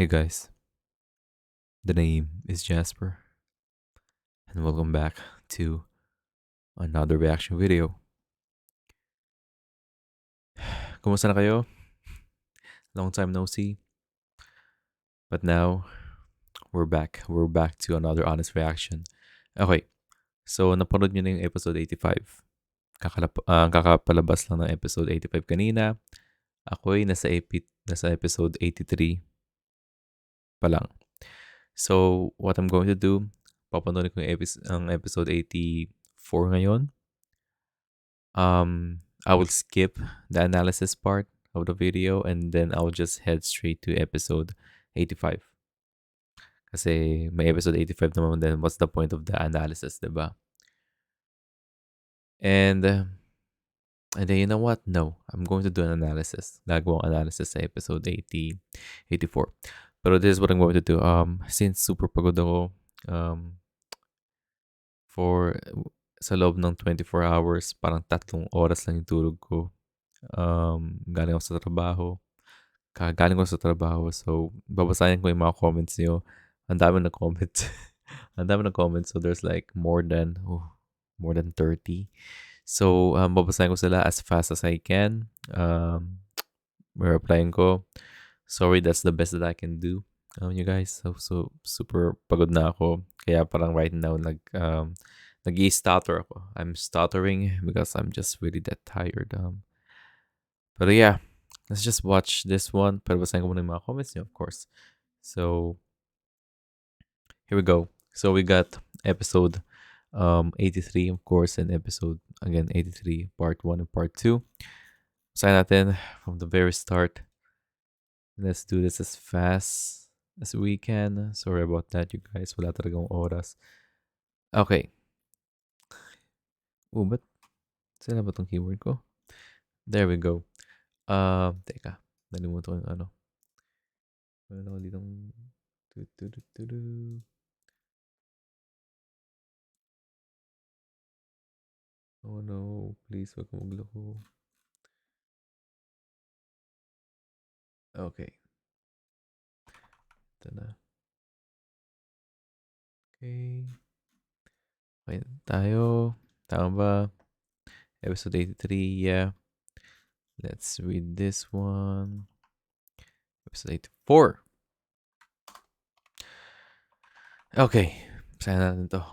Hey guys, the name is Jasper, and welcome back to another reaction video. Kumusta na kayo? Long time no see, but now we're back. We're back to another honest reaction. Okay, so napanood nyo na yung episode 85. Kakapalabas lang ng episode 85 kanina. Ako'y nasa episode 83 pa lang. So, what I'm going to do, papanoodin ko yung ang episode 84 ngayon. I will skip the analysis part of the video and then I'll just head straight to episode 85. Kasi may episode 85 naman, then what's the point of the analysis, diba? And then you know what? No, I'm going to do an analysis. Gagawang analysis sa episode 84. Pero this is what I'm going to do. Since super pagod ako, for sa loob ng 24 hours, parang 3 oras lang yung tulog ko. Galing ako sa trabaho. Kagaling ko sa trabaho. So, babasahin ko yung mga comments niyo. Ang dami na comments. Ang dami na comments. So, there's like more than 30. So, babasahin ko sila as fast as I can. Replying ko. Sorry, that's the best that I can do. You guys, so super pagod na ako. Kaya parang right now, nag-i-stutter ako. I'm stuttering because I'm just really that tired. But yeah, let's just watch this one. Pero basahin ko muna yung mga comments niyo, of course. So, here we go. So, we got episode 83, of course, and episode, again, 83, part 1 and part 2. Basahin natin from the very start. Let's do this as fast as we can. Sorry about that, you guys. Wala talagang oras. Okay. Ba't sila ba itong keyword ko? There we go. Teka. Nalimutan ko yung ano. Ano ditong... Oh no, please wag mo magloko. Okay. Ito na. Okay. Okay tayo. Tama ba? Episode 83, yeah. Let's read this one. Episode 84. Okay. Basahin natin to.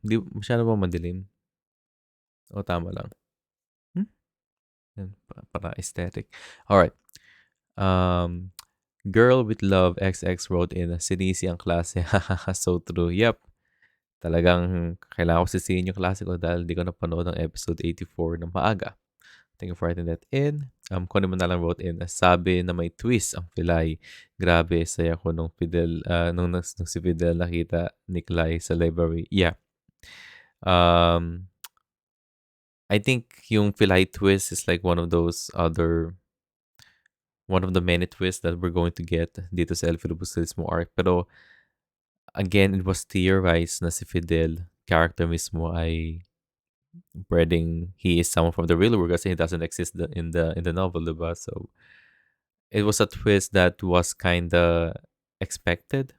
Di masyado ba madilim? O tama lang? Para aesthetic. Alright. Girl with Love XX wrote in, sinisi ang klase. So true. Yep. Talagang kailangan ko sisihin yung klase ko dahil di ko napanood ang episode 84 ng maaga. Thank you for writing that in. Kunin mo na lang wrote in, sabi na may twist ang Pilay. Grabe, saya ko nung nung si Fidel nakita ni Clay sa library. Yeah. I think yung Pilay twist is like one of the many twists that we're going to get dito sa El Filibusterismo arc. Pero again, it was theorized na si Fidel character mismo ay pwedeng he is someone from the real world kasi he doesn't exist in the novel, diba? So it was a twist that was kinda expected,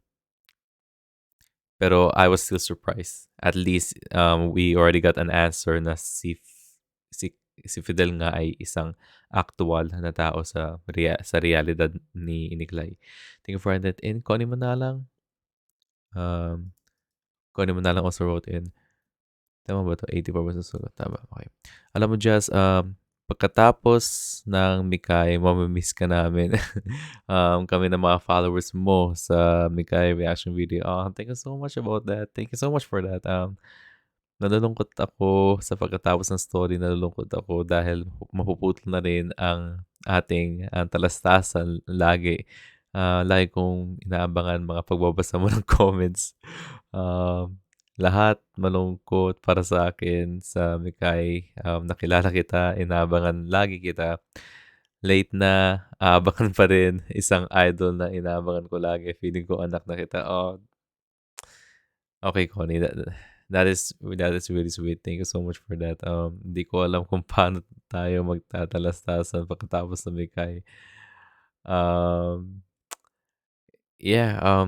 pero I was still surprised. At least we already got an answer na si si Fidel nga ay isang actual na tao sa realidad ni Clay. Thank you for that in. Kunin mo na lang. Kunin mo na lang also wrote in. Tama ba 'to? 84 ba susulat? Tama, okay. Alam mo Jazz, pagkatapos ng Mikay, mami-miss ka namin. Kami ng mga followers mo sa Mikay reaction video. Thank you so much about that. Thank you so much for that. Nalulungkot ako sa pagkatapos ng story. Nalulungkot ako dahil mapuputol na rin ang ating talastasan lagi. Lagi kong inaabangan mga pagbabasa mo ng comments. Lahat malungkot para sa akin sa Mikay. Nakilala kita, inaabangan lagi kita. Late na, aabangan pa rin. Isang idol na inaabangan ko lagi. Feeling ko anak na kita. Okay, Connie. That is really sweet. Thank you so much for that. Hindi ko alam kung paano tayo magtatalastasan pagkatapos ng Mikay. Um, Yeah,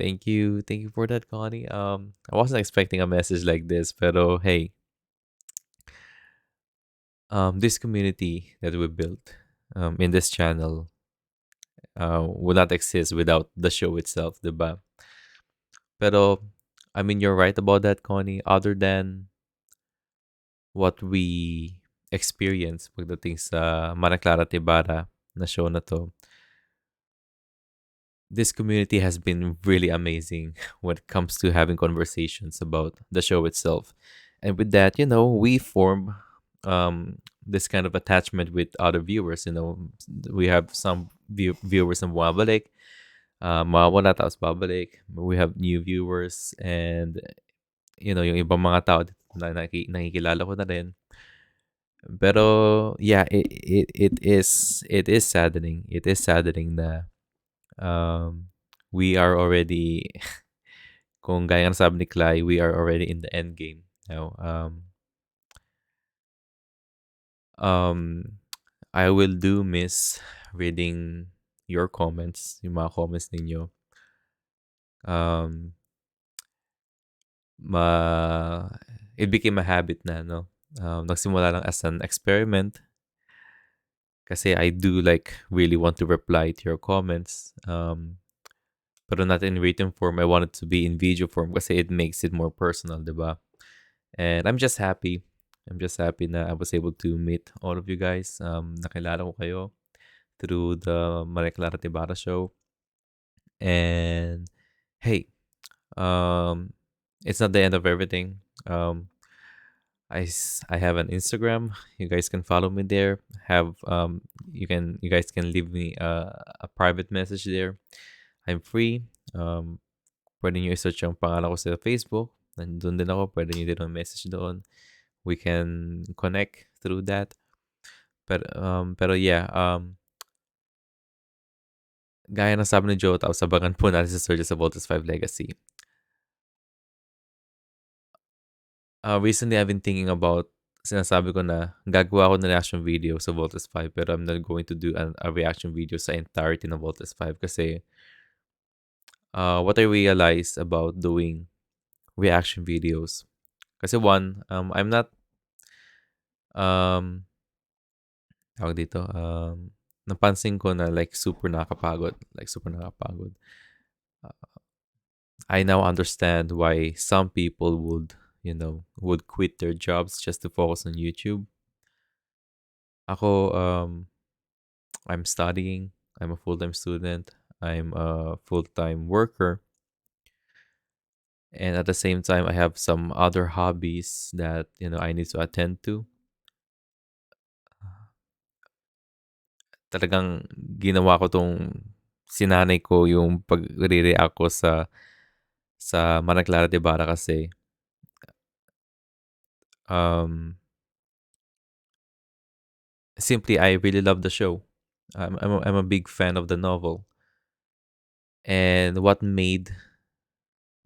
thank you for that, Connie. I wasn't expecting a message like this, pero hey, this community that we built in this channel would not exist without the show itself, diba? Pero, I mean, you're right about that, Connie. Other than what we experience pagdating sa Mana Clara at Ibarra na show na to, this community has been really amazing when it comes to having conversations about the show itself. And with that, we form this kind of attachment with other viewers. We have some viewers na bumabalik, mawawala tapos babalik. We have new viewers and, yung ibang mga tao dito na nakikilala ko na rin. Pero yeah, it is saddening. It is saddening na we are already kung gaya ng sabi ni Clay, we are already in the end game now. Um, I will do miss reading your comments, yung mga comments ninyo. Um, it became a habit na, no? Nagsimula lang as an experiment kasi I do like really want to reply to your comments. Pero not in written form. I want it to be in video form kasi it makes it more personal, diba? And I'm just happy. I'm just happy na I was able to meet all of you guys. Nakilala ko kayo through the Maria Clara Tibara show. And hey, um, it's not the end of everything. I have an Instagram. You guys can follow me there. Have you guys can leave me a private message there. I'm free. Pwede nyo i-search yung pangalan ko sa Facebook. Nandun din ako. Pwede nyo din message doon. We can connect through that. Pero yeah, gaya ng sabi ni Joe, tapos abangan po natin sa Surges of Voltus 5 Legacy. Recently, I've been thinking about, sinasabi ko na, gagawa ko ng reaction video sa Voltus 5, pero I'm not going to do a reaction video sa entirety ng Voltus 5 kasi what I realized about doing reaction videos, kasi one, I'm not, tawag dito, napansin ko na like super nakakapagod. I now understand why some people would quit their jobs just to focus on YouTube. Ako, I'm studying. I'm a full-time student. I'm a full-time worker. And at the same time, I have some other hobbies that, I need to attend to. Talagang ginawa ko tong sinanay ko yung pagre-react ko sa Mana Clara de Bara kasi um, simply I really love the show. I'm a big fan of the novel. And what made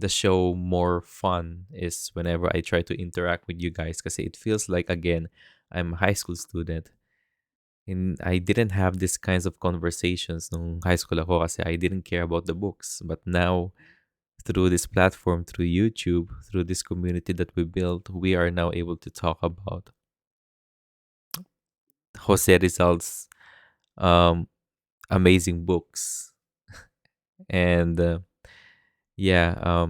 the show more fun is whenever I try to interact with you guys because it feels like, again, I'm a high school student. And I didn't have these kinds of conversations nung high school ako kasi I didn't care about the books. But now, through this platform, through YouTube, through this community that we built, we are now able to talk about Jose Rizal's um, amazing books. And yeah,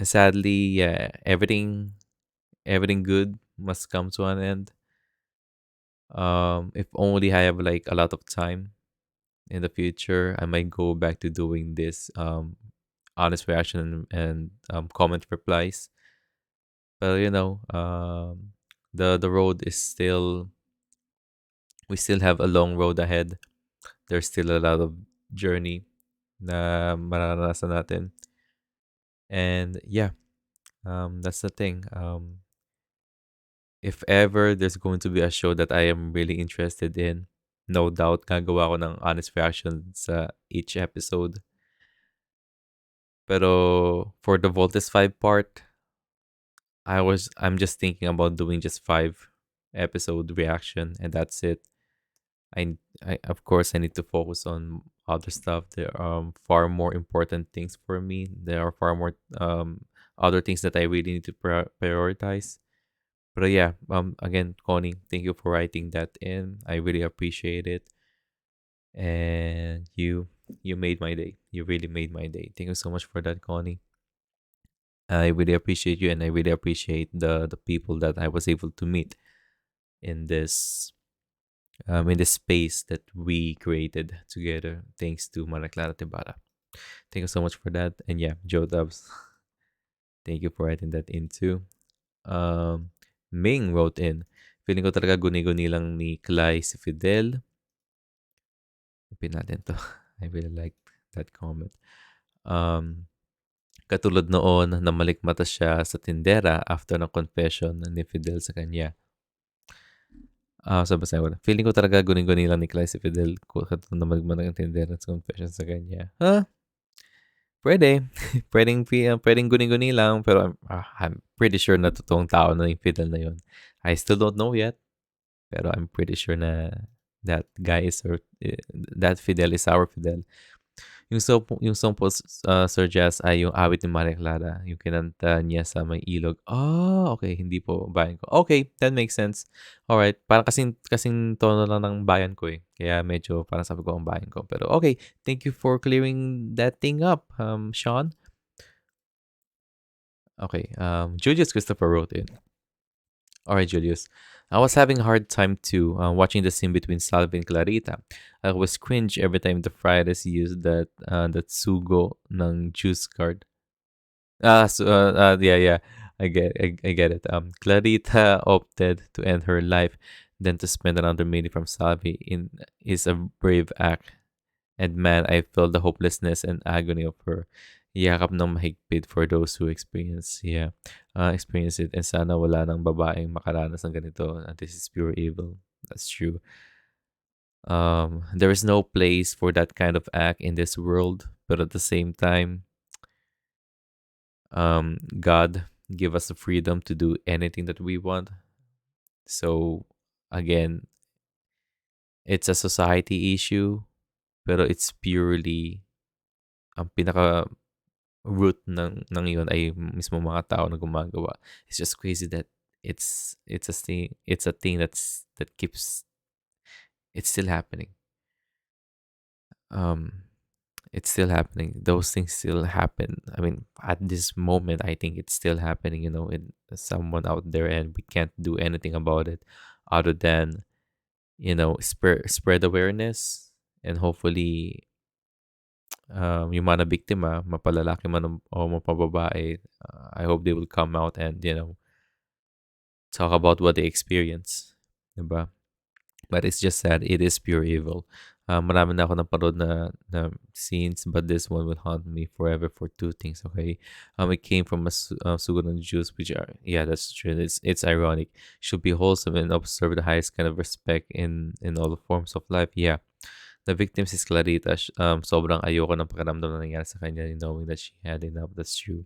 sadly, yeah, everything good must come to an end. If only I have like a lot of time in the future, I might go back to doing this honest reaction and comment replies. But the road is still, we still have a long road ahead. There's still a lot of journey na mararanasan natin. And yeah, that's the thing. If ever there's going to be a show that I am really interested in, no doubt gagawa ko ng honest reaction sa each episode. Pero for the Voltes 5 part, I'm just thinking about doing just 5 episode reaction and that's it. I of course I need to focus on other stuff. There are far more important things for me. There are far more other things that I really need to prioritize. But yeah, again, Connie, thank you for writing that in. I really appreciate it, and you made my day. You really made my day. Thank you so much for that, Connie. I really appreciate you, and I really appreciate the people that I was able to meet in this space that we created together. Thanks to Clara Tibara. Thank you so much for that. And yeah, Joe Dubs, thank you for writing that in too. Um, Ming wrote in, feeling ko talaga guni-guni lang ni Clay si Fidel. Pin natin to. I really like that comment. Um, Katulad noon na malikmata siya sa tindera after ng confession ni Fidel sa kanya. So basahin ko na. Feeling ko talaga guni-guni lang ni Clay si Fidel katulad na malikmata ng tindera sa confession sa kanya. Pwede. Pwedeng guni-guni lang pero I'm pretty sure na totoong tao na yung Fidel na yun. I still don't know yet pero I'm pretty sure na that guy is that Fidel is our Fidel. Yung song po, Sir Jazz, ay yung awit ni Maria Clara, yung kinanta niya sa may ilog. Okay, hindi po bayan ko. Okay, that makes sense. Alright, parang kasing tono lang ng bayan ko eh. Kaya medyo parang sabi ko ang bayan ko. Pero okay, thank you for clearing that thing up, Sean. Okay, Julius Christopher wrote in. Alright, Julius. I was having a hard time too, watching the scene between Salvi and Clarita. I was cringe every time the Fridays used that sugo ng juice card. Yeah. I get it. Clarita opted to end her life, then to spend another minute from Salvi is a brave act. And man, I felt the hopelessness and agony of her. Yakap ng mahigpit for those who experience it. And sana wala nang babaeng makaranas ng ganito. And this is pure evil. That's true. There is no place for that kind of act in this world. But at the same time, God give us the freedom to do anything that we want. So again, it's a society issue, pero it's purely ang pinaka root ng yun ay mismo mga tao na gumagawa. It's just crazy that it's a thing that keeps it's still happening. It's still happening. Those things still happen. I mean, at this moment, I think it's still happening. In someone out there, and we can't do anything about it, other than spread awareness, and hopefully, yung mga biktima, mapalalaki man o mapababae, I hope they will come out and talk about what they experience, diba? But it's just sad. It is pure evil. Marami na ako napanood na scenes, but this one will haunt me forever for two things, okay? It came from sugo ng Jews, which are, yeah, that's true. It's ironic. Should be wholesome and observe the highest kind of respect in all the forms of life. Yeah. The victim is Clarita. Sobrang ayoko ng pakiramdam na nangyari sa kanya, knowing that she had enough. That's true.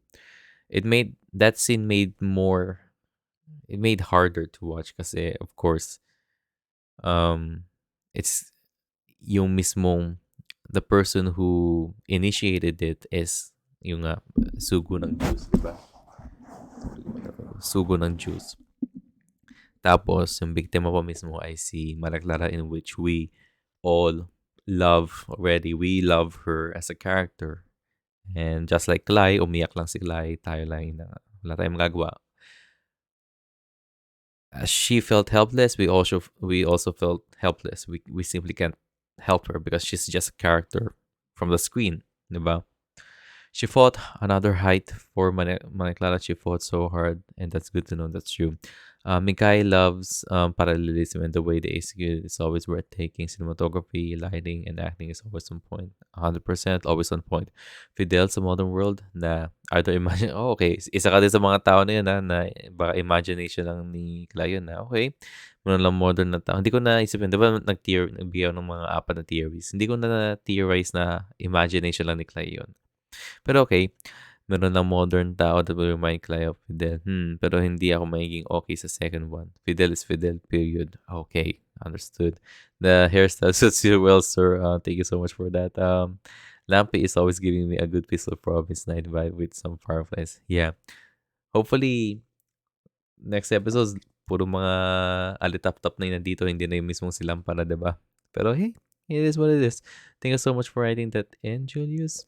That scene made harder to watch kasi, of course, it's yung mismong the person who initiated it is yung sugo ng juice, diba? Sugo ng juice. Tapos, yung biktima pa mismo ay si Maria Clara, in which we all love already. We love her as a character. And just like Clay, umiyak lang si Clay, tayo lang wala tayong magagawa. As she felt helpless, we also felt helpless. We simply can't help her because she's just a character from the screen, diba? She fought another height for Clara. She fought so hard, and that's good to know. That's true. Mikay loves parallelism, and the way they execute it is always breathtaking. Cinematography, lighting, and acting is always on point. 100% always on point. Fidel sa modern world na either imagine, okay, isa ka din sa mga tao na yun na baka imagination lang ni Clay yun na, okay, meron lang modern na tao. Hindi ko na isipin, di ba nagbigay ng mga apat na theories. Hindi ko na theorize na imagination lang ni Clay yun. Pero okay, meron lang modern tao that will remind Clay of Fidel. Pero hindi ako magiging okay sa second one. Fidel is Fidel, period. Okay. understood. The hairstyle suits you well, sir. Thank you so much for that. Lampi is always giving me a good peaceful province night vibe with some fireflies. Yeah. Hopefully, next episode, puro mga alitap-tap na yun nandito, hindi na yung mismong silampara, diba? Pero hey, it is what it is. Thank you so much for writing that in, Julius.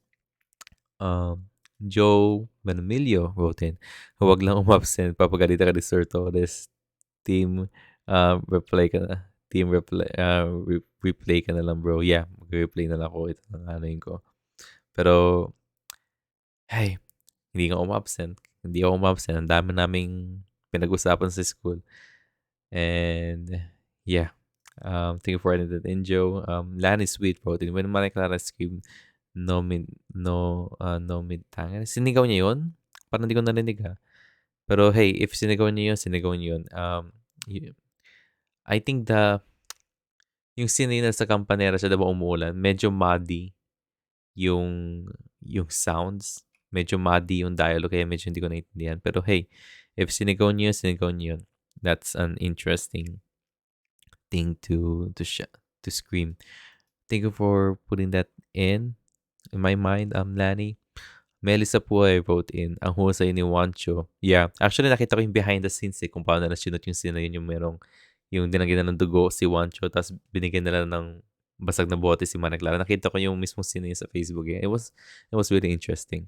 Joe Manumilio wrote in, huwag lang umabsent, papagalita ka ni Sir Torres. Team, reply ka na. Team reply, replay ka na lang, bro. Yeah, mag-replay na lang ako. Ito ng anayin ko. Pero, hey, hindi ka umabsent. Hindi ako umabsent. Ang dami naming pinag-usapan sa school. And, yeah. Thank you for that in, Joe. Lan is sweet, bro. When Maria Clara scream, no mid tangan. Sinigaw niya yun? Parang hindi ko narinig, ha? Pero hey, if sinigaw niya yun, sinigaw niya yun. I think yung scene na sa Campanera siya, 'di ba umuulan, medyo muddy yung sounds. Medyo muddy yung dialogue kaya medyo hindi ko naintindihan. Pero hey, if sinigaw niyo yun, sinigaw niyo yun. That's an interesting thing to scream. Thank you for putting that in my mind, Lani. Melissa po ay wrote in, ang husay ni Wancho. Yeah, actually nakita ko yung behind the scenes kung paano na sinut yung scene na yun, yung merong, yung dinagyan na ng dugo si Wancho, tapos binigyan nila ng basag na bote si Manang Clara. Nakita ko yung mismong scene na yun sa Facebook. Eh. It was really interesting.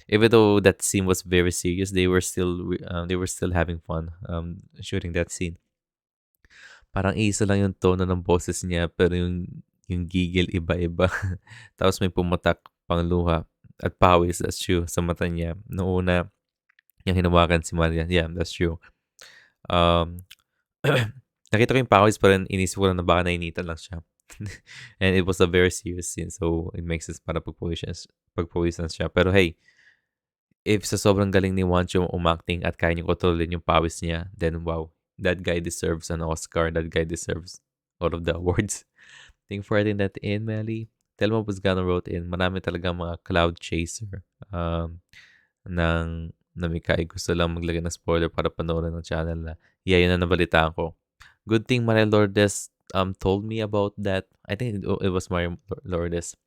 Even though that scene was very serious, they were still having fun shooting that scene. Parang isa lang yung tono ng boses niya, pero yung gigil iba-iba. Tapos may pumatak pang luha at pawis, that's true, sa mata niya. Noong una, yung hinawakan si Maria. Yeah, that's true. Nakita ko yung pawis pa rin, inisip ko lang na baka nainitan lang siya. And it was a very serious scene, so it makes sense para pagpawisan siya. Pero hey, if sa sobrang galing ni Wancho umacting at kaya niyo kontrolin yung pawis niya, then wow, that guy deserves an Oscar. That guy deserves all of the awards. Thank you for writing that in, Melly. Telma Busgano wrote in, marami talaga mga cloud chaser ng Namikay. Gusto lang maglagay ng spoiler para panoorin ng channel na. Yeah, yun na nabalitaan ko. Good thing Maria Lourdes told me about that. I think it was Maria Lourdes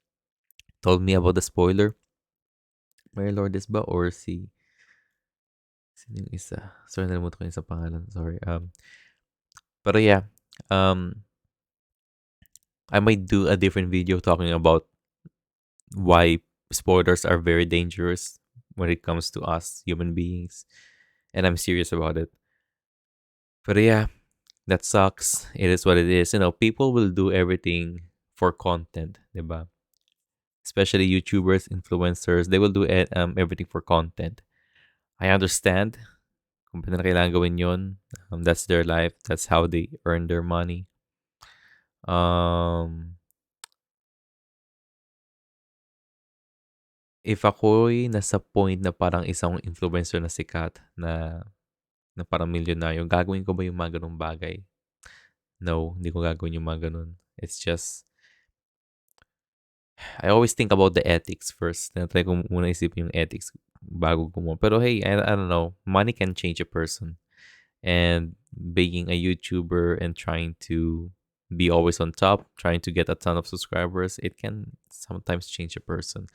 told me about the spoiler. Maria Lourdes ba or sino yung isa? Sorry, nalimutan ko yung sa pangalan. Sorry. Pero yeah, I might do a different video talking about why spoilers are very dangerous when it comes to us human beings. And I'm serious about it. But yeah, that sucks. It is what it is. People will do everything for content, diba? Especially YouTubers, influencers, they will do everything for content. I understand. Kung na kailangan gawin yun, that's their life. That's how they earn their money. If ako'y nasa point na parang isang influencer na sikat na parang milyonaryo, gagawin ko ba yung mga ganung bagay? No, hindi ko gagawin yung mga ganun. It's just, I always think about the ethics first. Tinatry ko muna isipin yung ethics bago gumawa. Pero hey, I don't know. Money can change a person. And being a YouTuber and trying to be always on top, trying to get a ton of subscribers, it can sometimes change a person.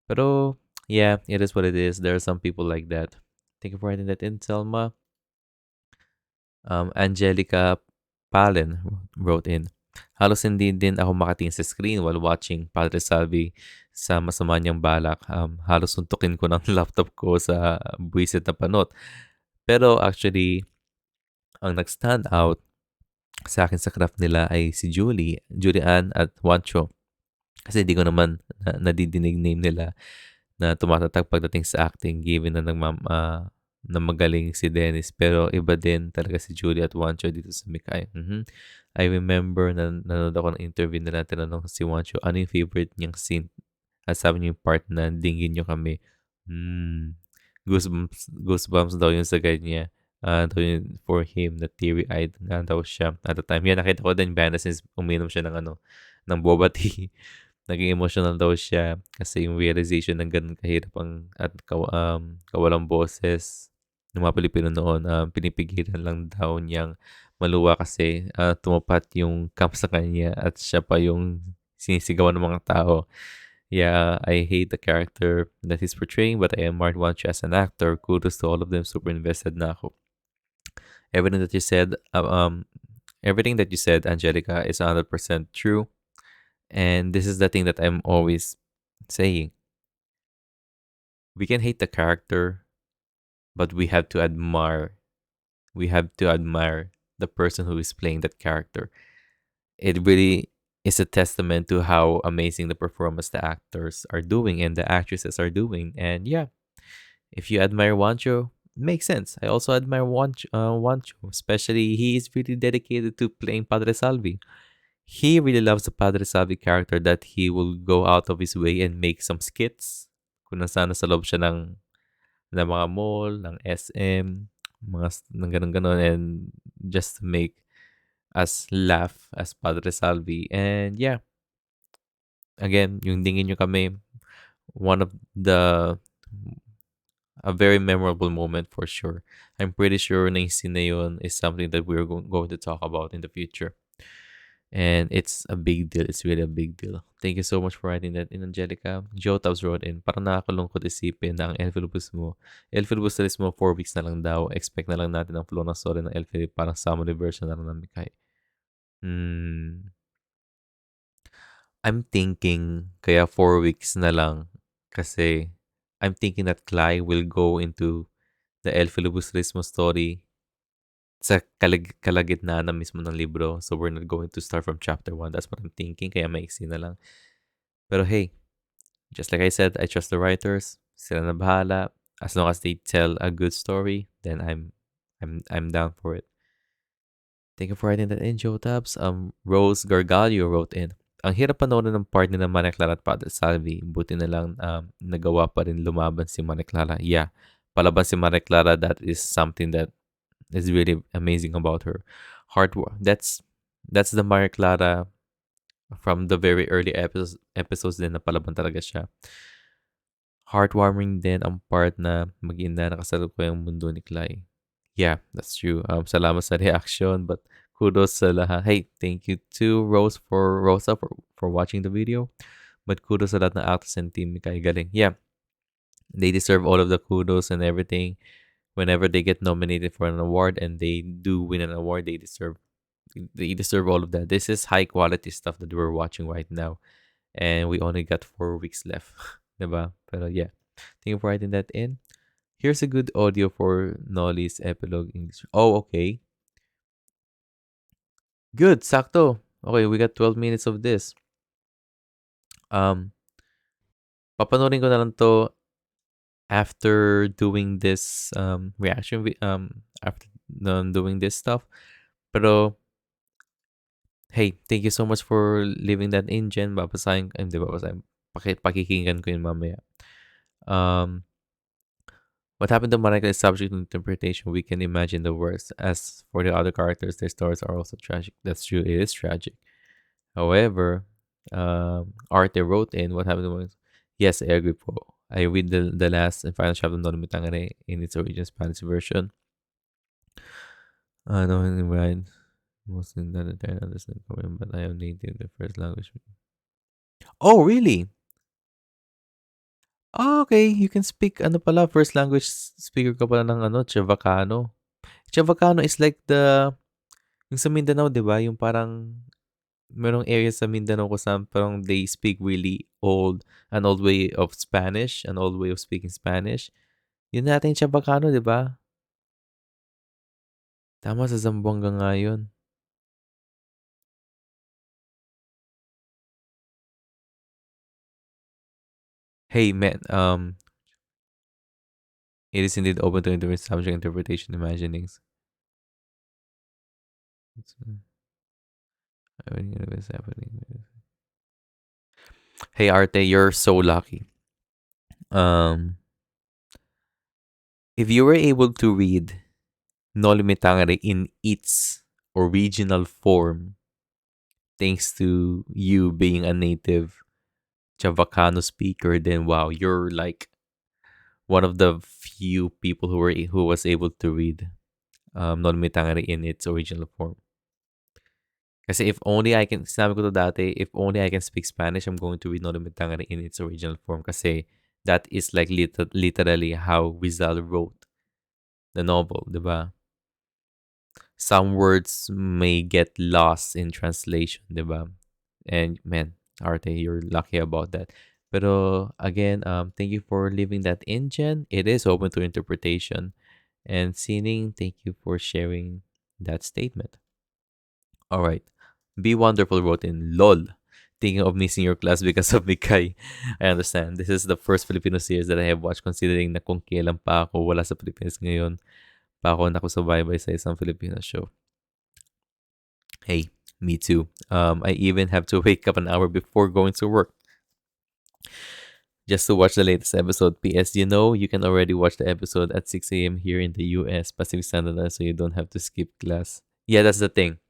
Pero yeah, it is what it is. There are some people like that. Thank you for writing that in, Selma. Angelica Palen wrote in, halos hindi din ako makatingin sa screen while watching Padre Salvi sa masama niyang balak. Halos suntukin ko ng laptop ko sa buwisit na panot. Pero actually, ang nag-stand out sa akin sa craft nila ay si Julian at Wancho. Kasi hindi ko naman nadidinig name nila na tumatatag pagdating sa acting given na na magaling si Dennis. Pero iba din talaga si Julie at Wancho dito sa Mikay. I remember na nanood ako ng interview nila, tinanong si Wancho, ano yung favorite niyang scene? At sabi niyo yung part na dinggin niyo kami. Goosebumps daw yung sa guide niya. Daw yun for him, na teary-eyed nga daw siya at the time. Yan, nakita ko din behind the scenes, uminom siya ng boba tea. Naging emotional daw siya kasi yung realization ng ganun kahirap at kawalang boses ng mga Pilipino noon, pinipigilan lang daw niyang Maluwa kasi tumapat yung camp sa kanya at siya pa yung sinisigawan ng mga tao. Yeah, I hate the character that he's portraying, but I admire Wancho as an actor. Kudos to all of them. Super invested na ako. Everything that you said, everything that you said, Angelica, is 100% true. And this is the thing that I'm always saying. We can hate the character, but we have to admire. We have to admire the person who is playing that character. It really is a testament to how amazing the performance the actors are doing and the actresses are doing. And yeah, if you admire Wancho, makes sense. I also admire Wancho, especially he is really dedicated to playing Padre Salvi. He really loves the Padre Salvi character that he will go out of his way and make some skits. Kung nasaan sa loob siya ng mga mall, ng SM, ng ganun-ganon, and just to make us laugh as Padre Salvi. And yeah, again, yung dingin nyo kami, one of the a very memorable moment for sure. I'm pretty sure na yung scene na yun is something that we're going to talk about in the future. And it's a big deal. It's really a big deal. Thank you so much for writing that in, Angelica. Joe Tabs wrote in, parang nakakalungkot isipin na ang Elphilibus mo, 4 weeks na lang daw. Expect na lang natin ang flow ng story ng Elphilip, parang summary version na lang ng Mikay. I'm thinking kaya 4 weeks na lang kasi I'm thinking that Clay will go into the El Filibusterismo story sa kalagitnaan na mismo ng libro. So we're not going to start from chapter 1. That's what I'm thinking. Kaya maiksi na lang. Pero hey, just like I said, I trust the writers. Sila na bahala. As long as they tell a good story, then I'm down for it. Thank you for writing that in, Joe Tabs. Rose Gargalio wrote in, ang hirap panoorin ng part ni na Maria Clara at Padre Salvi. Buti na lang nagawa pa rin lumaban si Maria Clara. Yeah, palaban si Maria Clara, that is something that is really amazing about her. That's the Maria Clara from the very early episodes din na palaban talaga siya. Heartwarming din ang part na mag-ina nakasalukuyang mundo ni Clay. Yeah, that's true. Salamat sa reaction, but kudos sa lahat. Hey, thank you to Rosa for watching the video. But kudos sa lahat ng actors and team ni Kai Galing. Yeah, they deserve all of the kudos and everything. Whenever they get nominated for an award and they do win an award, they deserve all of that. This is high quality stuff that we're watching right now, and we only got 4 weeks left, diba? Pero yeah, thank you for writing that in. Here's a good audio for Nolly's epilogue English. Oh, okay. Good, sakto. Okay, we got 12 minutes of this. Papanoorin ko na lang to after doing this reaction after doing this stuff. Pero hey, thank you so much for leaving that in, Jen. Hindi babasahin. Pakikinggan ko yun mamaya. What happened to Monica is subject to interpretation. We can imagine the worst. As for the other characters, their stories are also tragic. That's true. It is tragic. However, Arte wrote in, what happened to Monica? Yes, I agree po. I read the last and final chapter of Nolo Mitangare in its original Spanish version. No, right. Mostly not entirely understand Korean, but I am native the first language. Oh, really? Oh, okay. You can speak, first language speaker ka pala ng Chavacano. Chavacano is like yung sa Mindanao, di ba? Yung parang, merong area sa Mindanao kung saan parang they speak really an old way of Spanish, an old way of speaking Spanish. Yun natin yung Chavacano, di ba? Tama, sa Zamboanga nga yun. Hey, man, it is indeed open to interpret subject interpretation imaginings. Hey, Arte, you're so lucky. If you were able to read Noli Me Tangere in its original form, thanks to you being a native Chavacano speaker, then wow, you're like one of the few people who was able to read non-mitangari in its original form. Kasi if only I can, sinabi ko to dati, if only I can speak Spanish, I'm going to read non-mitangari in its original form. Kasi that is like literally how Rizal wrote the novel, di ba? Some words may get lost in translation, di ba? And man, Arte, you're lucky about that. Pero again, thank you for leaving that in, Jen. It is open to interpretation. And Sining, thank you for sharing that statement. All right. Be Wonderful wrote in LOL. Thinking of missing your class because of Mikay. I understand. This is the first Filipino series that I have watched considering na kung kailan pa ako wala sa Pilipinas ngayon pa ako nakasubaybay sa isang Filipino show. Hey, me too. I even have to wake up an hour before going to work just to watch the latest episode. PS, you know, you can already watch the episode at 6 a.m. here in the US, Pacific Standard Time, so you don't have to skip class. Yeah, that's the thing.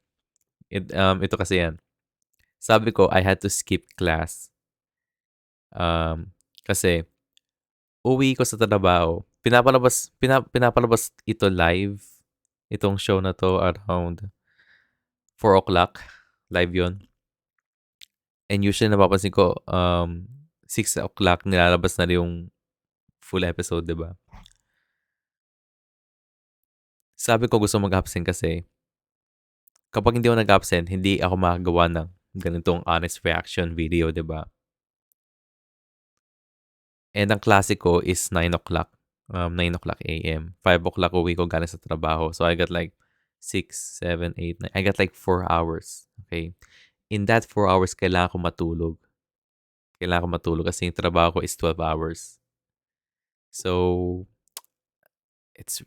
Ito kasi yan. Sabi ko, I had to skip class. Kasi, uwi ko sa trabaho. Pinapalabas ito live. Itong show na to around 4 o'clock. Live yon. And usually napapansin ko, 6 o'clock nilalabas na yung full episode, di ba? Sabi ko gusto mag-absent kasi kapag hindi ako nag-absent, hindi ako makagawa ng ganitong honest reaction video, di ba? And ang klase ko is 9 o'clock. 9 o'clock a.m. 5 o'clock uwi ko galing sa trabaho. So I got like 6, 7, 8, 9. I got like 4 hours. Okay? In that 4 hours, kailangan ko matulog. Kailangan ko matulog kasi yung trabaho ko is 12 hours. So, it's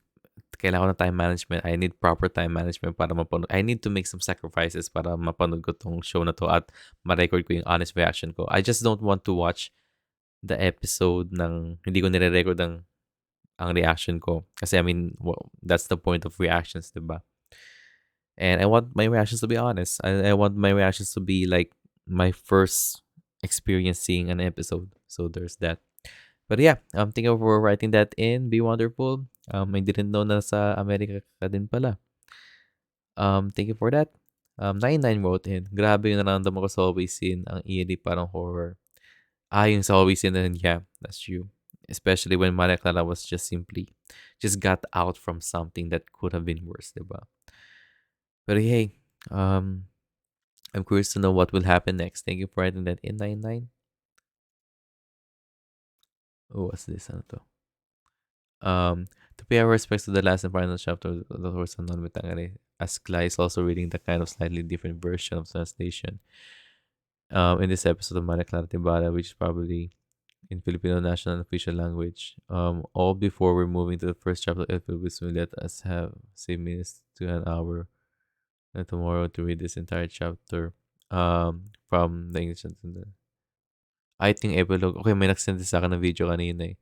kailangan ko ng time management. I need proper time management para mapanood. I need to make some sacrifices para mapanood ko tong show na to at ma-record ko yung honest reaction ko. I just don't want to watch the episode ng hindi ko nire-record ang reaction ko. Kasi I mean, well, that's the point of reactions, diba? And I want my reactions to be honest. I want my reactions to be like my first experience seeing an episode. So there's that. But yeah, thank you for writing that in. Be wonderful. I didn't know na sa Amerika ka din pala. Thank you for that. 99 wrote in. Grabe yung nararamdaman ko sa Always Sin. Ang eerie, parang horror. Yung sa Always Sin, and yeah, that's true. Especially when Maria Clara was just got out from something that could have been worse, diba? But hey, I'm curious to know what will happen next. Thank you for writing that in 99. Oh, what's this? Ano to? To pay our respects to the last and final chapter of the Horse and Non-Mitangari, as Clara is also reading the kind of slightly different version of translation in this episode of Maria Clara Tibara, which is probably in Filipino national and official language. All before we're moving to the first chapter of Philippines, let us have 6 minutes to an hour tomorrow to read this entire chapter from the English and the I think epilogue. Okay, may nagsend sa akin ng video kanina eh.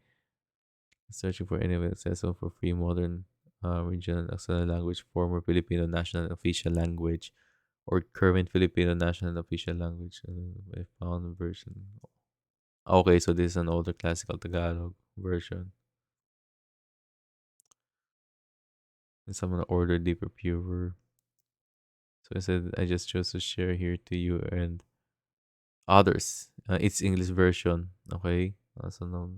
Searching for any accessible for free modern regional auxiliary language, former Filipino national and official language, or current Filipino national and official language. I found a version. Okay, so this is an older classical Tagalog version. And someone ordered deeper, purer. So I said I just chose to share here to you and others. It's English version. Okay. So no,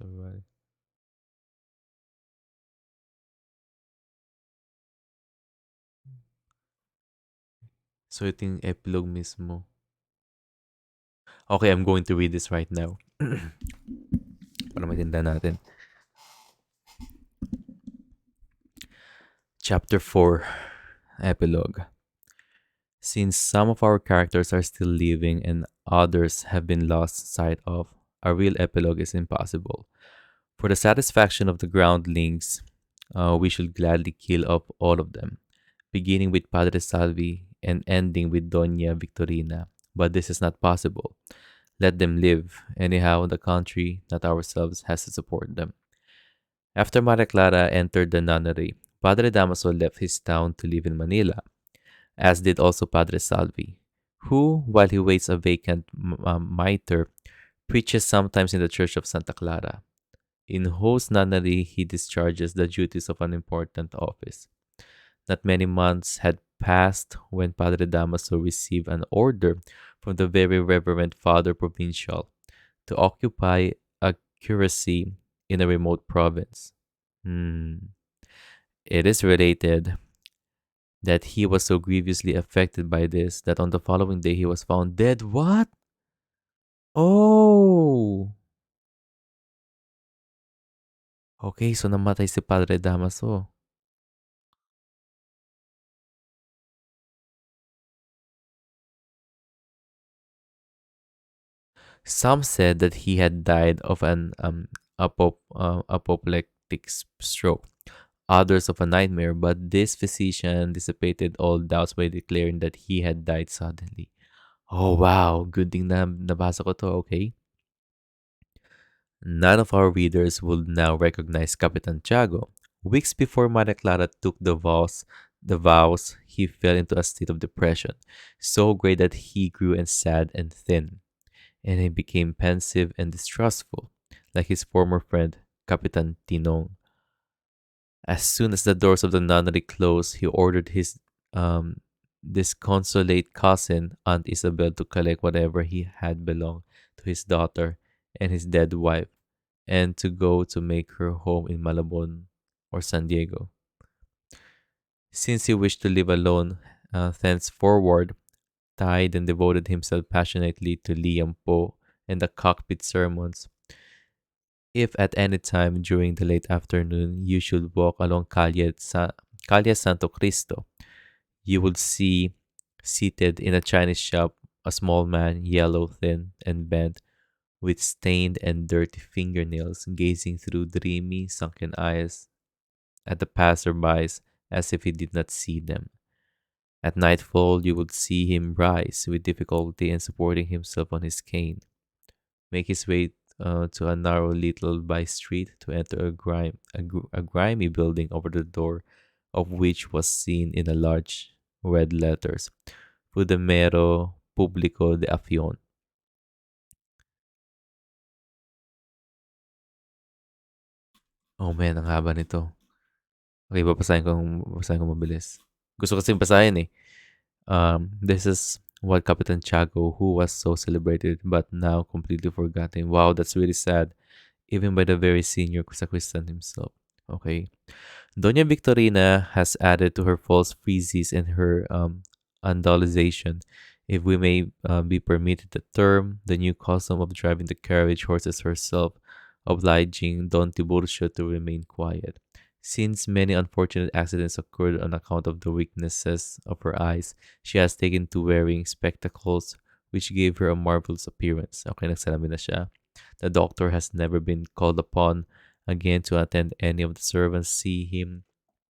everybody. So ito yung epilogue mismo. Okay, I'm going to read this right now. Para maintindihan natin. Chapter 4, Epilogue. Since some of our characters are still living and others have been lost sight of, a real epilogue is impossible. For the satisfaction of the groundlings, we should gladly kill off all of them, beginning with Padre Salvi and ending with Doña Victorina. But this is not possible. Let them live. Anyhow, the country, not ourselves, has to support them. After Maria Clara entered the nunnery, Padre Damaso left his town to live in Manila, as did also Padre Salvi, who, while he waits a vacant mitre, preaches sometimes in the church of Santa Clara. In whose nunnery he discharges the duties of an important office. Not many months had passed when Padre Damaso received an order from the very Reverend Father Provincial to occupy a curacy in a remote province. Hmm. It is related that he was so grievously affected by this that on the following day he was found dead. What? Oh! Okay, so namatay si Padre Damaso. Some said that he had died of an apoplectic stroke, others of a nightmare, but this physician dissipated all doubts by declaring that he had died suddenly. Oh wow, good thing na nabasa ko to, okay? None of our readers would now recognize Capitan Tiago. Weeks before Maria Clara took the vows, he fell into a state of depression, so great that he grew and sad and thin, and he became pensive and distrustful, like his former friend, Capitan Tinong. As soon as the doors of the nunnery closed, he ordered his disconsolate cousin, Aunt Isabel, to collect whatever he had belonged to his daughter and his dead wife, and to go to make her home in Malabon or San Diego. Since he wished to live alone, thenceforward, tied and devoted himself passionately to Liam Poe and the cockpit sermons. If at any time during the late afternoon you should walk along Calle Santo Cristo, you would see seated in a Chinese shop a small man, yellow, thin, and bent, with stained and dirty fingernails, gazing through dreamy, sunken eyes at the passerbys as if he did not see them. At nightfall, you would see him rise with difficulty and supporting himself on his cane, make his way to a narrow little by street to enter a grimy building over the door of which was seen in a large red letters, Pudemero Público de Afion. Oh man, ang haba nito. Okay, babasahin ko mabilis. Gusto kasi basahin eh. This is what Capitan Tiago, who was so celebrated but now completely forgotten. Wow, that's really sad. Even by the very senior sacristan himself. Okay. Doña Victorina has added to her false friezes and her andalization, if we may be permitted the term, the new custom of driving the carriage horses herself, obliging Don Tiburcio to remain quiet. Since many unfortunate accidents occurred on account of the weaknesses of her eyes, she has taken to wearing spectacles, which gave her a marvelous appearance. Okay, nagsalamin na siya. The doctor has never been called upon again to attend any of the servants see him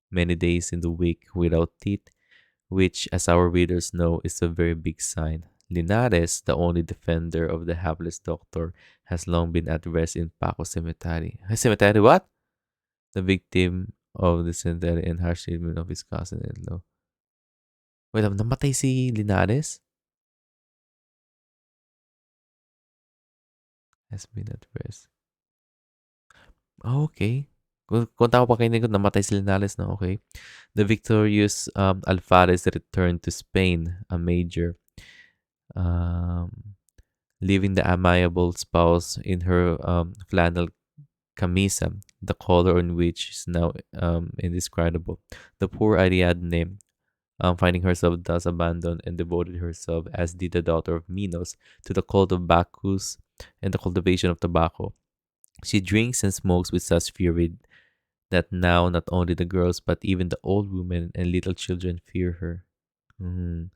many days in the week without teeth, which, as our readers know, is a very big sign. Linares, the only defender of the hapless doctor, has long been at rest in Paco Cemetery. Cemetery what? The victim of the cemetery and harsh treatment of his cousin-in-law. Wait, namatay si Linares? Has been at rest. Oh, okay. Kung tama pa kayo namatay si Linares na, okay. The victorious Alvarez returned to Spain, a major, um, leaving the amiable spouse in her flannel camisa, the color on which is now indescribable. The poor Ariadne, finding herself thus abandoned, and devoted herself, as did the daughter of Minos, to the cult of Bacchus and the cultivation of tobacco. She drinks and smokes with such fury that now not only the girls but even the old women and little children fear her. Mhm.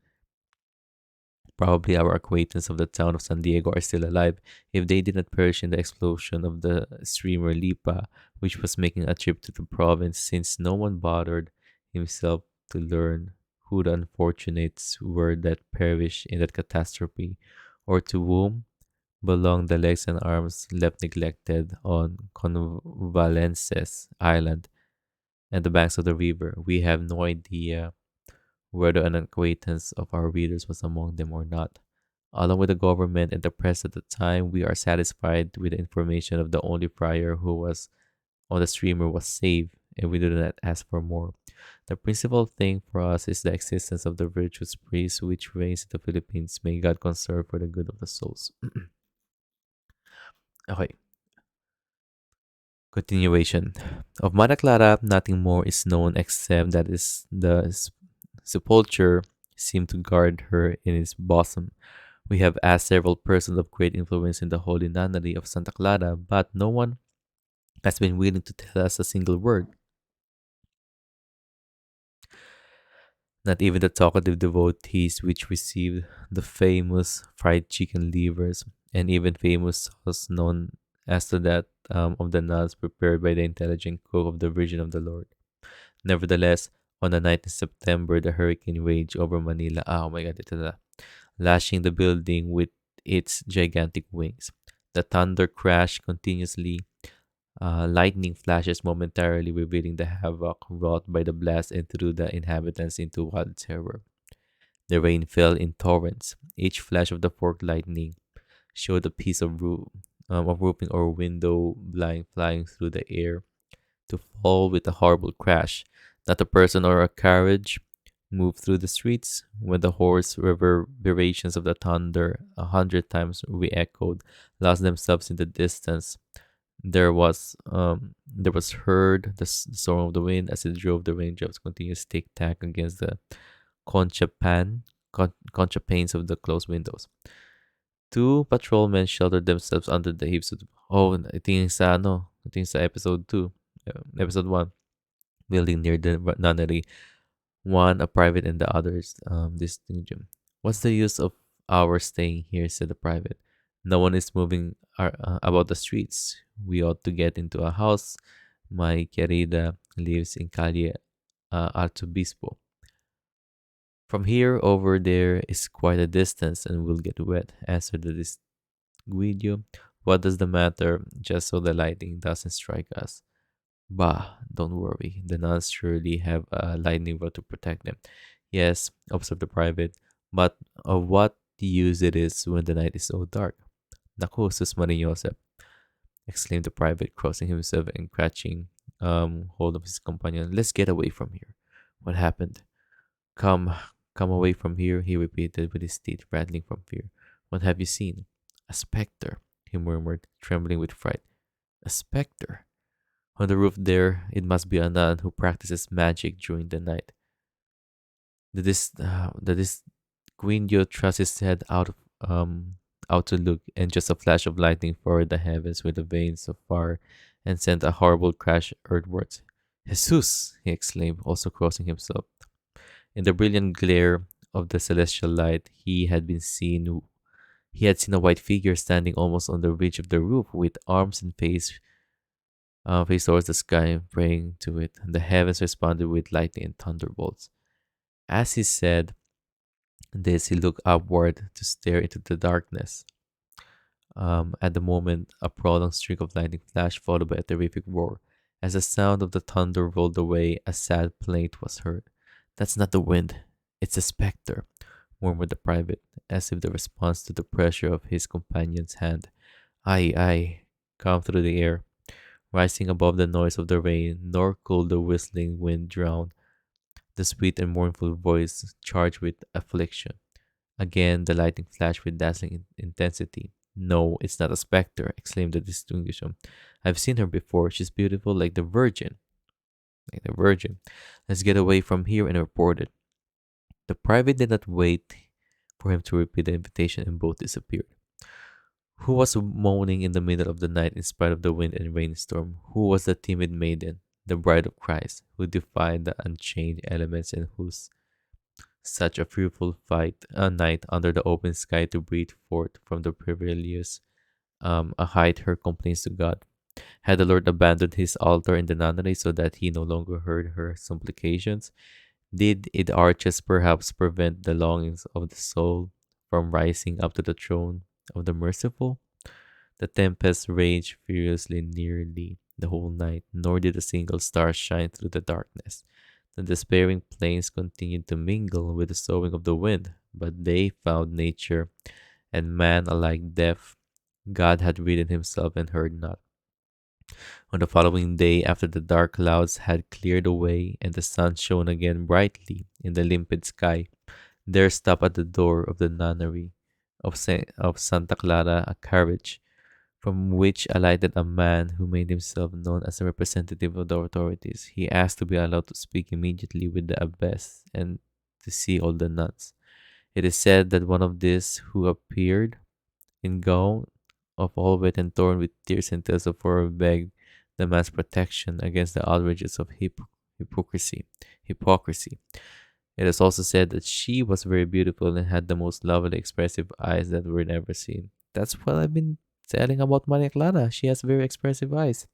Probably our acquaintance of the town of San Diego are still alive if they did not perish in the explosion of the steamer Lipa, which was making a trip to the province, since no one bothered himself to learn who the unfortunates were that perished in that catastrophe, or to whom belonged the legs and arms left neglected on Convalences Island and the banks of the river. We have no idea whether an acquaintance of our readers was among them or not. Along with the government and the press at the time, we are satisfied with the information of the only friar who was on the streamer was saved, and we do not ask for more. The principal thing for us is the existence of the virtuous priest which reigns in the Philippines. May God conserve for the good of the souls. Okay, continuation. Of Mana Clara, nothing more is known except that is the sepulchre seemed to guard her in its bosom. We have asked several persons of great influence in the holy nunnery of Santa Clara, but no one has been willing to tell us a single word. Not even the talkative devotees which received the famous fried chicken livers and even famous sauce known as to that of the nuns prepared by the intelligent cook of the Virgin of the Lord. Nevertheless, on the night in September, the hurricane raged over Manila. Oh my God, ito na. Lashing the building with its gigantic wings. The thunder crashed continuously. Lightning flashes momentarily revealing the havoc wrought by the blast and threw the inhabitants into wild terror. The rain fell in torrents. Each flash of the forked lightning showed a piece of roofing or window blind flying through the air to fall with a horrible crash. Not a person or a carriage moved through the streets. When the hoarse reverberations of the thunder, 100 times re-echoed, lost themselves in the distance, there was heard the song of the wind as it drove the raindrops continuous tic tac against the concha panes of the closed windows. Two patrolmen sheltered themselves under the heaps of ito yung sa episode 2, episode 1, building near the nunnery. One a private and the others distinction. What's the use of our staying here? Said the private. No one is moving about the streets. We ought to get into a house. My querida lives in Calle Arzobispo. From here over there is quite a distance and we'll get wet, answered the disguido. What does the matter? Just so the lightning doesn't strike us. Bah, don't worry. The nuns surely have a lightning rod to protect them. Yes, observed the private, but of what use it is when the night is so dark? Naku, sus Joseph, exclaimed the private, crossing himself and catching hold of his companion. Let's get away from here. What happened? Come, come away from here, he repeated with his teeth rattling from fear. What have you seen? A spectre, he murmured, trembling with fright. A spectre? On the roof there, it must be a nun who practices magic during the night. The Guindio thrust his head out to look, and just a flash of lightning furrowed the heavens with the veins of fire and sent a horrible crash earthwards. Jesus! He exclaimed, also crossing himself. In the brilliant glare of the celestial light, he had seen a white figure standing almost on the ridge of the roof, with arms and face towards the sky, praying to it. The heavens responded with lightning and thunderbolts. As he said this, he looked upward to stare into the darkness. At the moment, a prolonged streak of lightning flashed, followed by a terrific roar. As the sound of the thunder rolled away, a sad plaint was heard. That's not the wind, it's a spectre, murmured the private, as if the response to the pressure of his companion's hand. Aye, aye, come through the air, rising above the noise of the rain, nor could the whistling wind drown the sweet and mournful voice charged with affliction. Again, the lightning flashed with dazzling intensity. No, it's not a spectre, exclaimed the distinguished one. I've seen her before. She's beautiful like the Virgin. Like the Virgin. Let's get away from here and report it. The private did not wait for him to repeat the invitation and both disappeared. Who was moaning in the middle of the night in spite of the wind and rainstorm? Who was the timid maiden, the bride of Christ, who defied the unchained elements and whose such a fearful night under the open sky to breathe forth from the perilous a height her complaints to God? Had the Lord abandoned his altar in the nunnery so that he no longer heard her supplications? Did its arches perhaps prevent the longings of the soul from rising up to the throne of the merciful? The tempest raged furiously nearly the whole night, nor did a single star shine through the darkness. The despairing plains continued to mingle with the soughing of the wind, but they found nature and man alike deaf. God had ridden himself and heard not. On the following day, after the dark clouds had cleared away and the sun shone again brightly in the limpid sky, there stopped at the door of the nunnery of Santa Clara a carriage from which alighted a man who made himself known as a representative of the authorities. He asked to be allowed to speak immediately with the abbess and to see all the nuns. It is said that one of these who appeared in gown of all wet and torn with tears and tales of horror begged the man's protection against the outrages of hypocrisy. Hypocrisy. It is also said that she was very beautiful and had the most lovely, expressive eyes that were never seen. That's what I've been telling about Maria Clara. She has very expressive eyes.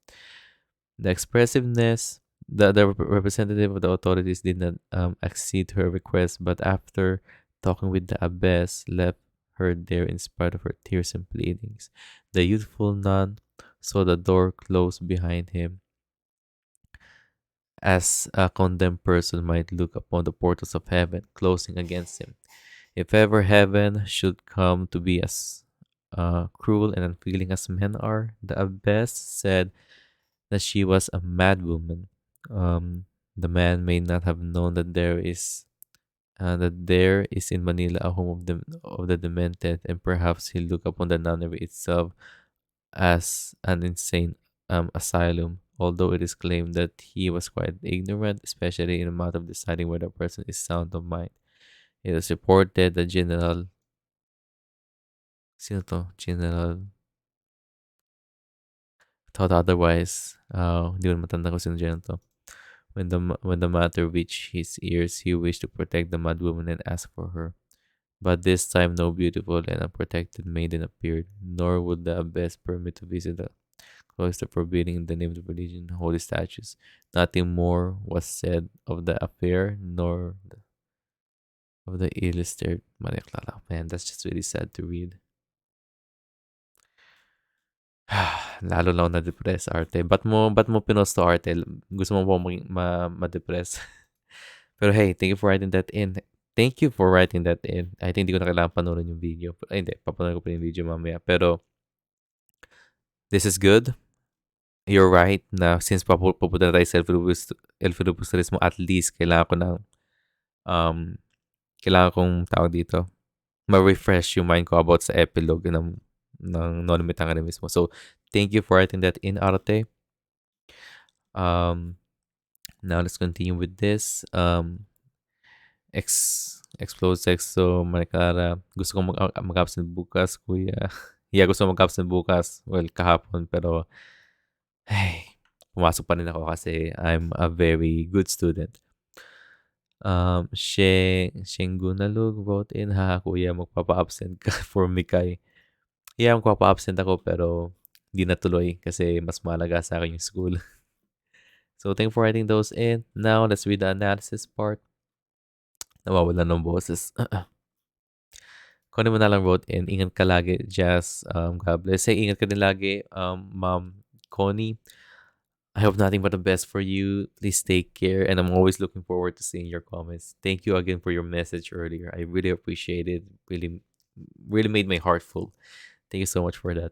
The expressiveness, the representative of the authorities did not accede to her request, but after talking with the abbess, left her there in spite of her tears and pleadings. The youthful nun saw the door close behind him, as a condemned person might look upon the portals of heaven closing against him. If ever heaven should come to be as cruel and unfeeling as men are, the abbess said that she was a mad woman. The man may not have known that there is in Manila a home of the demented, and perhaps he looked upon the nunnery itself as an insane asylum. Although it is claimed that he was quite ignorant, especially in the matter of deciding whether a person is sound of mind. It is reported that sino to? General thought otherwise. Hindi ko na matanda kung sino general to. When the matter reached his ears, he wished to protect the mad woman and asked for her. But this time no beautiful and unprotected maiden appeared, nor would the abbess permit to visit the cloister, forbidding in the name of religion holy statues. Nothing more was said of the affair, nor of the illustrated Maria Clara. Man, that's just really sad to read. Lalo lang ako na-depress, arte. Ba't mo pinost to, arte? Gusto mo ba ma-depress? Pero hey, thank you for writing that in. Thank you for writing that in. I think hindi ko na kailangan panoorin yung video. Ay, hindi. Papanood ko pa yung video mamaya. Pero, this is good. You're right na since papunta na tayo sa Elfidopustrismo, at least um, kailangan kong tawag dito, ma-refresh yung mind ko about sa epilogue ng No Limit ang mismo. So, thank you for writing that in, Arte. Now, let's continue with this. Explode sex. So, Marikara, gusto kong mag-absent bukas, kuya. Yeah, gusto kong mag-absent bukas. Well, kahapon, pero ay, pumasok pa rin ako kasi I'm a very good student. Shengunalug wrote in, ha, kuya, magpapa-absent ka for Mikay. Yeah, magpapa-absent ako pero di natuloy kasi mas malaga sa akin yung school. So, thank you for writing those in. Now, let's read the analysis part. Nawawala ng boses. Kunin mo na lang wrote in, ingat ka lagi, Jazz. God bless. Say, ingat ka din lagi, Ma'am Connie. I hope nothing but the best for you. Please take care. And I'm always looking forward to seeing your comments. Thank you again for your message earlier. I really appreciate it. Really, really made my heart full. Thank you so much for that.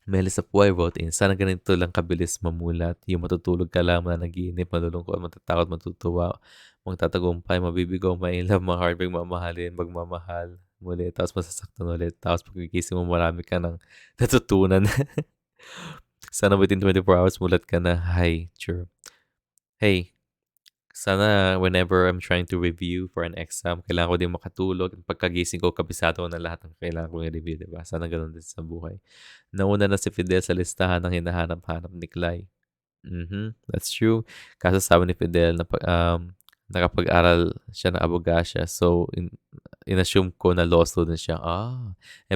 Melissa Puay wrote in, sana ganito lang kabilis mamulat. Yung matutulog ka lang, nanaginip, malulungkot, matatakot, matutuwa, magtatagumpay, mabibigaw, mailab, ma-heartbreak, mamahalin, magmamahal muli, tapos masasaktan ulit. Tapos pagkikising mo, marami ka ng natutunan. Sana within 24 hours, mulat ka na. Hi, sure. Hey, sana whenever I'm trying to review for an exam, kailangan ko din makatulog. Pagkagising ko, kabisado ko na lahat ng kailangan kong i-review, diba? Sana ganun din sa buhay. Nauna na si Fidel sa listahan ng hinahanap-hanap ni Clay. That's true. Kaso sabi ni Fidel na nakapag-aral siya ng abogasya. So, in-assume ko na law student siya.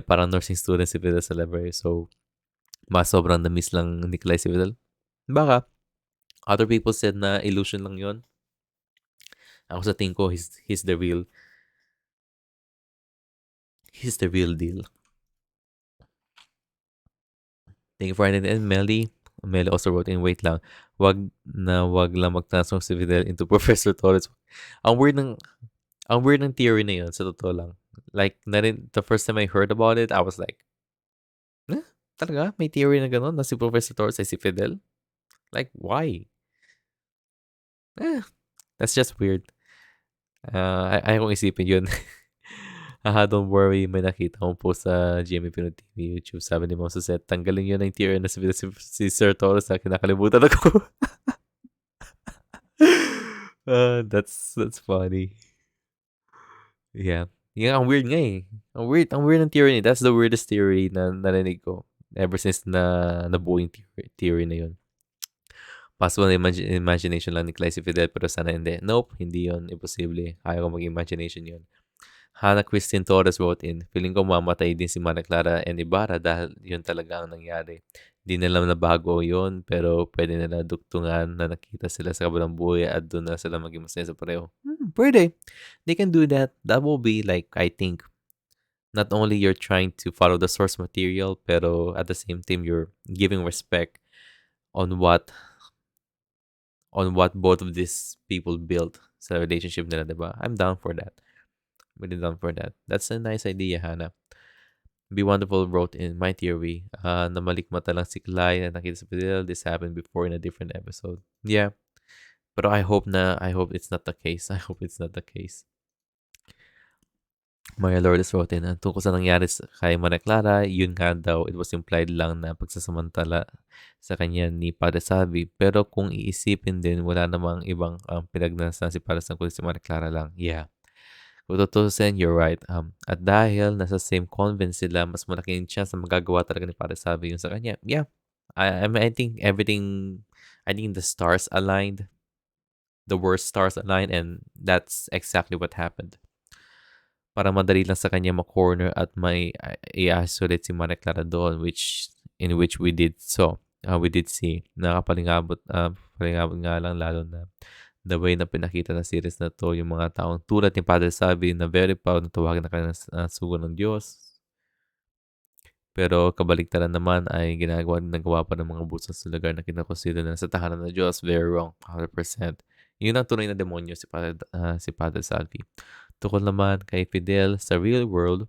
Parang nursing student si Fidel sa library. So, mas sobrang na-miss lang ni Clay si Fidel. Baka. Other people said na illusion lang yon. Ako sa tingin ko, he's the real deal. Thank you for writing in, Melly. Melly also wrote in, wait lang, wag lang mag-transform si Fidel into Professor Torres. Ang weird ng theory na yun, sa totoo lang. Like, the first time I heard about it, I was like, Talaga? May theory na gano'n na si Professor Torres ay si Fidel? Like, why? Eh, that's just weird. Ayaw kong isipin yun. Don't worry, may nakita akong post sa GMA Pinoy TV YouTube. Sabi ni Ma'am Suzette, tanggalin yun ang theory na si Sir Torres na kinakalimutan ako. That's funny. Yeah. Yeah, ang weird nga eh. Ang weird ng theory niya. That's the weirdest theory na narinig ko ever since na nabuo yung theory na yun. Possible na imagination lang ni Clay si Fidel pero sana hindi. Nope, hindi yun. Imposible. Kaya ko mag-imagination yun. Hannah Christine Torres wrote in, feeling ko mamatay din si Mana Clara and Ibarra dahil yun talaga ang nangyari. Di nila nabago yun pero pwede nila dugtungan na nakita sila sa kabilang buhay at doon na sila maging masaya sa pareho. Pwede. They can do that. That will be like, I think, not only you're trying to follow the source material pero at the same time you're giving respect on what both of these people built sa relationship nila, diba? I'm down for that. Really down for that. That's a nice idea, Hannah. Be Wonderful wrote in my theory, na malikmata lang si Clyde na nakita sa Fidel. This happened before in a different episode. Yeah. Pero I hope it's not the case. I hope it's not the case. Maria Lourdes wrote in, tungkol sa nangyari kay Maria Clara, yun nga daw, it was implied lang na pagsasamantala sa kanya ni Padre Salvi. Pero kung iisipin din, wala namang ibang pinagnasan si Padre Salvi kundi si Maria Clara lang. Yeah. Kung tutusin, you're right. At dahil nasa same convent sila, mas malaki yung chance na magagawa talaga ni Padre Salvi yung sa kanya. Yeah. I think the stars aligned. The worst stars aligned and that's exactly what happened. Para madali lang sa kanya ma-corner at may i-isolate si Maria Clara doon in which we did see. Nakapalingabot nga lang lalo na the way na pinakita ng series na to yung mga taong tulad ni Padre Salvi na very proud na tawagin na kanya sugo ng Diyos. Pero kabaligtaran naman ay nagawa pa ng mga busos sa lugar na kinakonsider na sa tahanan ng Diyos. Very wrong, 100%. Yun ang tunay na demonyo si Padre Salvi. Tukol naman kay Fidel sa real world,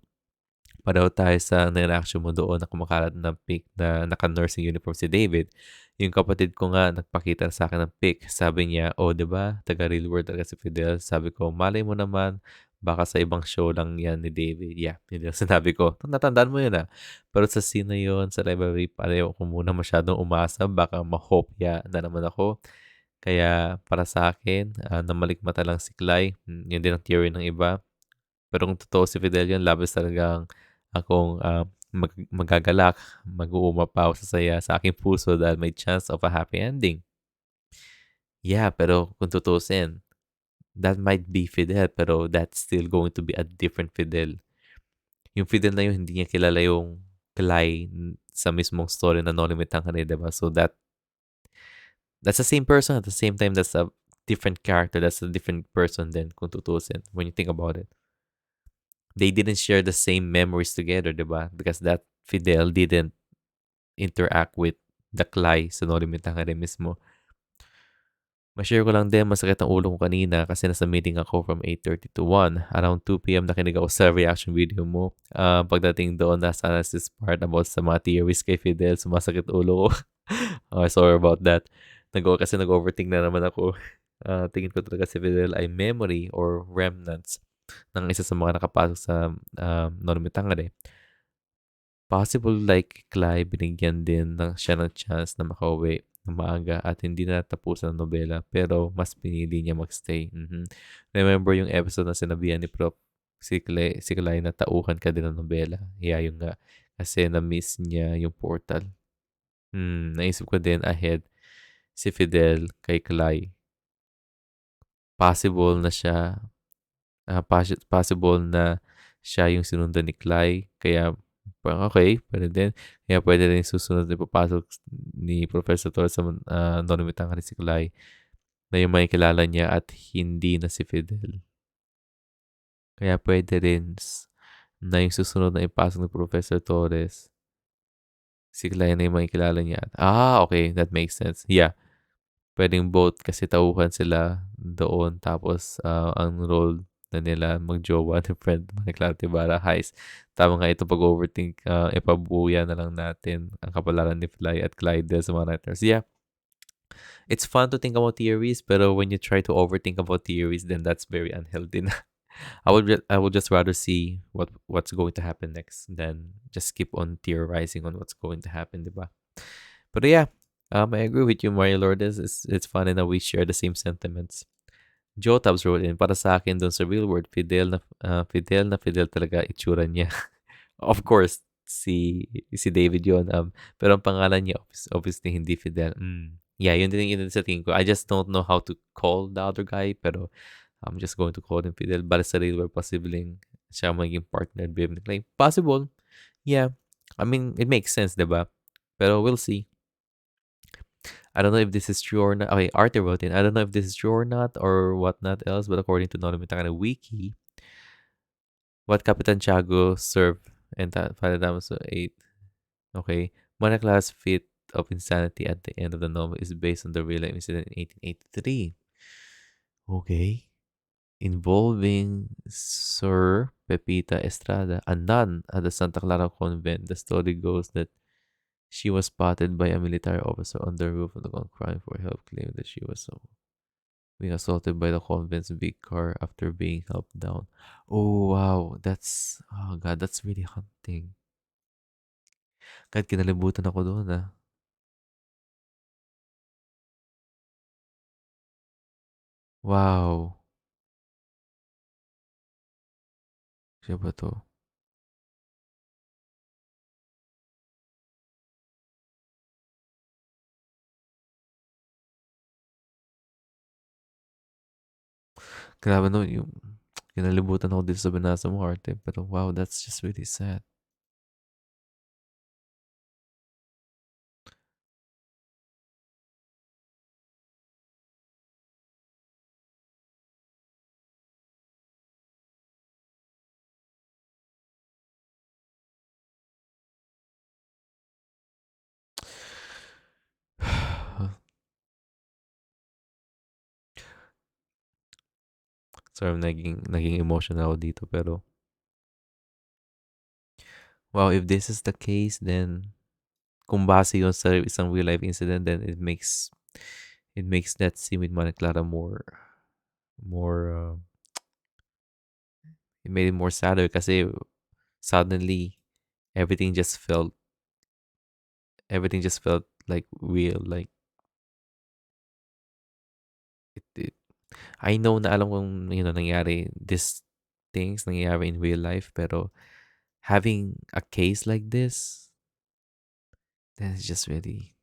pareho tayo sa na-reaction mo doon na kumakalat ng pic na naka-nursing uniform si David. Yung kapatid ko nga nagpakita sa akin ng pic. Sabi niya, diba? Taga real world talaga si Fidel. Sabi ko, malay mo naman, baka sa ibang show lang yan ni David. Yeah, yun yung sinabi ko. Natandaan mo yun Pero sa scene na yun, sa library, pareho ko muna masyadong umasa. Baka mahopya na naman ako. Kaya para sa akin, namalikmata lang si Clay. Yun din ang theory ng iba. Pero kung totoo si Fidel yun, labis talagang akong magagalak, mag-uumapaw sa saya sa aking puso dahil may chance of a happy ending. Yeah, pero kung tutusin, that might be Fidel, pero that's still going to be a different Fidel. Yung Fidel na yun, hindi niya kilala yung Clay sa mismong story na No Limit ang kanila, diba? So that's the same person at the same time that's a different character, that's a different person then kung tutusin when you think about it. They didn't share the same memories together, diba? Because that Fidel didn't interact with the Clay sa No Limit ang kanila mismo. Ma-share ko lang din, masakit ang ulo ko kanina kasi nasa meeting ako from 8:30 to 1. Around 2 p.m. nakinig ako sa reaction video mo. Pagdating doon, nasa this part about sa mga theories kay Fidel, sumasakit ulo ko. Sorry about that. Kasi nag-overthink na naman ako. Tingin ko talaga si Fidel ay memory or remnants ng isa sa mga nakapasok sa Nonomitangare. Possible like Clay, binigyan din siya ng chance na makauwi ng maaga at hindi na tapusan ang nobela pero mas pinili niya magstay. Remember yung episode na sinabihan ni Prof. Si Clay na tauhan ka din ng nobela. Yeah, yung nga. Kasi na-miss niya yung portal. Naisip ko din ahead si Fidel kay Clay. Possible na siya yung sinundan ni Clay. Kaya okay, pwede din. Kaya pwede rin susunod na papasok ni Professor Torres sa Anonymous ang si Clay na yung may kilala niya at hindi na si Fidel. Kaya pwede rin na yung susunod na ipasok ni Professor Torres si Clay na yung may kilala niya. Okay. That makes sense. Yeah. Pwedeng both kasi tauhan sila doon tapos ang role na nila mag-jowa ni friend ni Clara at Ibarra. Heist. Tama nga ito pag-overthink, ipabuya na lang natin ang kapalaran ni Fly at Clyde sa mga nightmares. Yeah, it's fun to think about theories, pero when you try to overthink about theories, then that's very unhealthy. I would just rather see what's going to happen next than just keep on theorizing on what's going to happen, diba? But yeah, I agree with you, Mario Lourdes. It's funny that we share the same sentiments. Joe Tabs wrote in, para sa akin doon sa real world, fidel talaga itsura niya. Of course, si David yon. Pero ang pangalan niya, obviously, hindi Fidel. Yeah, yun din sa tingin ko. I just don't know how to call the other guy, pero I'm just going to call him Fidel. Bala sa real world, posibleng siya magiging partner at Babe ni Clay. Possible. Yeah. I mean, it makes sense, diba? Pero we'll see. I don't know if this is true or not. Okay, Arte wrote in. I don't know if this is true or not or whatnot else, but according to Nolo Mitangana Wiki, what Capitan Tiago served and Father Damaso ate. Okay, Monocla's fit of insanity at the end of the novel is based on the real life incident in 1883. Okay. Involving Sir Pepita Estrada, a nun at the Santa Clara convent. The story goes that she was spotted by a military officer on the roof of the convent crying for help, claiming that she was being assaulted by the convent's vicar after being helped down. Oh, wow. Oh God, that's really haunting. God, kinalibutan ako doon, ah. Wow. Siya ba to? Grabe no, yung kinalibutan ako dito sa binasa mo, Arte. Pero wow, that's just really sad. Sorry, naging emotional ako dito. Pero, wow, if this is the case, then, kung base yun sa isang real life incident, then it makes that scene with Mana Clara more, it made it more sadder kasi suddenly, everything just felt, like real, like, it I know na alam kong, nangyari, these things nangyayari in real life, pero having a case like this, then it's just really,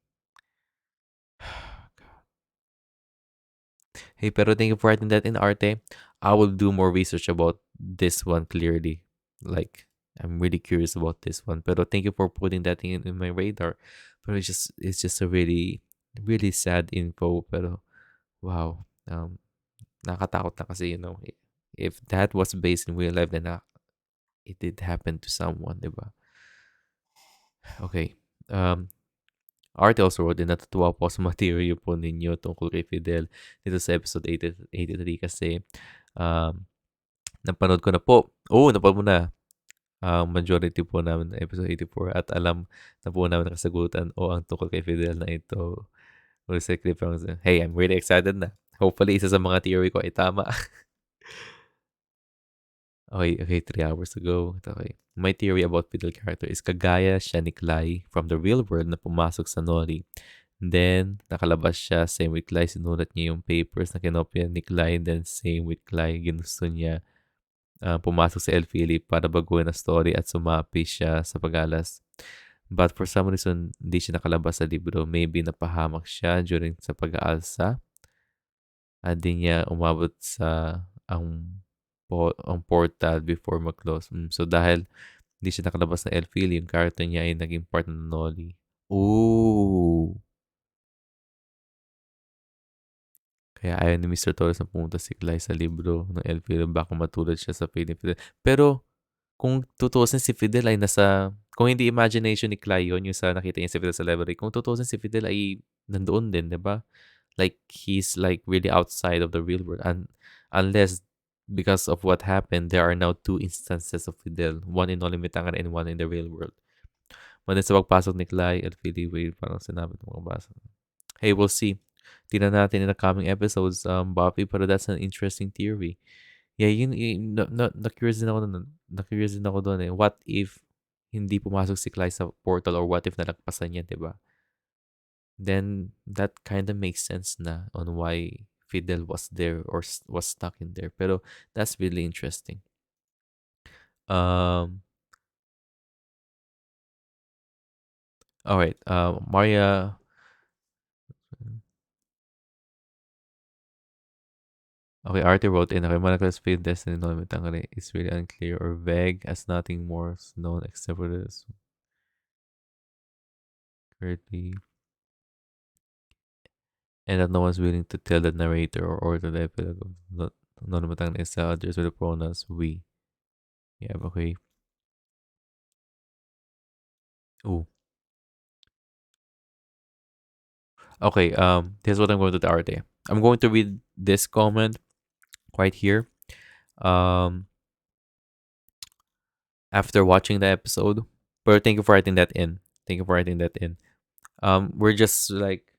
hey, pero thank you for writing that in, Arte. I will do more research about this one clearly. Like, I'm really curious about this one. Pero thank you for putting that in my radar. Pero it's just a really, really sad info. Pero, wow. Nakatakot na kasi, if that was based in real life, then it did happen to someone, diba? Okay. Arte also wrote din, natutuwa po sa material po ninyo tungkol kay Fidel dito sa episode 83 kasi napanood ko na po. Oo, napanood mo na. Majority po namin ng episode 84 at alam na po namin ang kasagutan o ang tungkol kay Fidel na ito. Hey, I'm really excited na. Hopefully, isa sa mga theory ko ay tama. Okay, 3 hours ago. Okay. My theory about Fidel character is kagaya siya ni Clay from the real world na pumasok sa Noli. Then, nakalabas siya, same with Clay, sinulat niya yung papers na kinopya ni Clay, then same with Clay, ginusto niya pumasok sa El Philip para baguhin ang story at sumapi siya sa pag-alas. But for some reason, hindi siya nakalabas sa libro. Maybe napahamak siya during sa pag-aalsa at di niya umabot sa ang portal before mag-close. So dahil hindi siya nakalabas ng Elfil, yung character niya ay naging part ng Nolly. Ooh! Kaya ayaw ni Mr. Torres na pumunta si Clay sa libro ng Elfil, baka matulad siya sa Fidel. Pero kung tutusin si Fidel ay kung hindi imagination ni Clay yun, yung sa nakita niya si Fidel sa library, kung tutusin si Fidel ay nandoon din, di ba? Like, he's like really outside of the real world. And unless because of what happened, there are now two instances of Fidel, one in Olimitangan and one in the real world. When sa pagpasok ni Clay at Philly Wade, parang sinabi ng mga basa. Hey, we'll see. Tingnan natin in the coming episodes, Buffy, pero that's an interesting theory. Yeah, yun na-curious din ako doon. Na-curious din ako doon eh. What if hindi pumasok si Clay sa portal or what if nalagpasan niya, 'di ba? Then that kind of makes sense na on why Fidel was there or was stuck in there. Pero that's really interesting. Um, all right. Maria. Okay, Arte wrote in, okay, Malacla's fate destiny no Mitangare is really unclear or vague as nothing more is known except for this currently, and that no one's willing to tell the narrator or order the epilogue of no Mitangare is others with the pronouns we. Yeah, okay. Ooh. Okay, here's what I'm going to do, Arte. I'm going to read this comment right here. Um, after watching the episode. But thank you for writing that in. Thank you for writing that in. We're just like,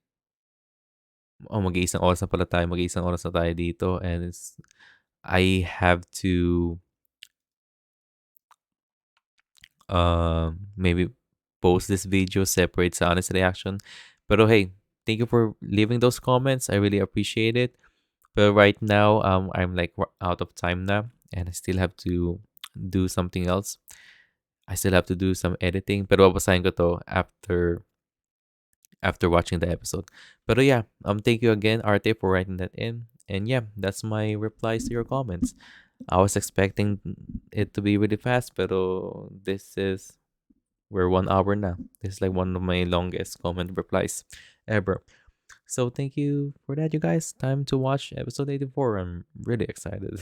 oh, mag-iisang oras na pala tayo. Mag-iisang oras na tayo dito. And I have to maybe post this video separate sa honest reaction. Pero hey, thank you for leaving those comments. I really appreciate it. But right now, I'm like out of time now. And I still have to do something else. I still have to do some editing. Pero babasahin ko to after watching the episode. But yeah, thank you again, Arte, for writing that in. And yeah, that's my replies to your comments. I was expecting it to be really fast, but we're 1 hour now. This is like one of my longest comment replies ever. So thank you for that, you guys. Time to watch episode 84. I'm really excited.